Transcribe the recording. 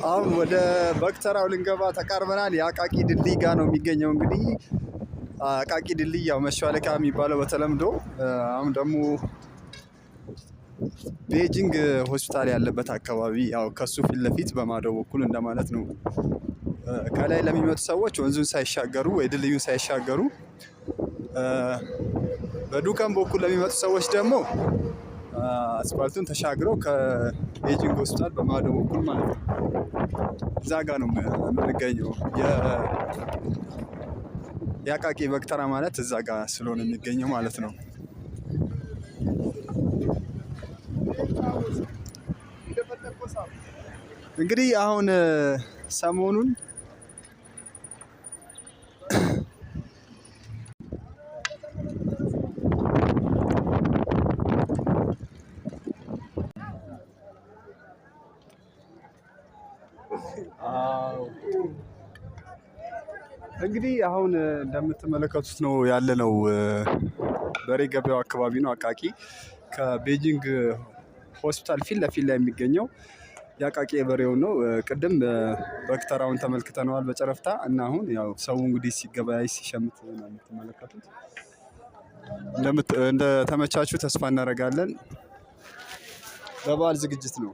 አሁን ወደ በክተራው ልንገባ ተቃርበናል። የአቃቂ ድልድይ ጋር ነው የሚገኘው። እንግዲህ አቃቂ ድልድይ ያው መሿለኪያ የሚባለው በተለምዶ አሁን ደግሞ ቤጂንግ ሆስፒታል ያለበት አካባቢ ያው ከሱ ፊት ለፊት በማዶ በኩል እንደማለት ነው። ከላይ ለሚመጡ ሰዎች ወንዙን ሳይሻገሩ ወይ ድልድዩን ሳይሻገሩ፣ በዱከም በኩል ለሚመጡ ሰዎች ደግሞ አስፋልቱን ተሻግረው ከቤጂንግ ሆስፒታል በማዶ በኩል ማለት ነው እዛ ጋር ነው የምንገኘው። የአቃቂ በክተራ ማለት እዛ ጋር ስለሆነ የሚገኘው ማለት ነው። እንግዲህ አሁን ሰሞኑን እንደምትመለከቱት ነው ያለነው በሬ ገበያው አካባቢ ነው። አቃቂ ከቤጂንግ ሆስፒታል ፊት ለፊት ላይ የሚገኘው የአቃቂ የበሬው ነው። ቅድም በክተራውን ተመልክተነዋል በጨረፍታ እና አሁን ያው ሰው እንግዲህ ሲገበያይ ሲሸምት ነው የምትመለከቱት። እንደተመቻችሁ ተስፋ እናደርጋለን። በበዓል ዝግጅት ነው።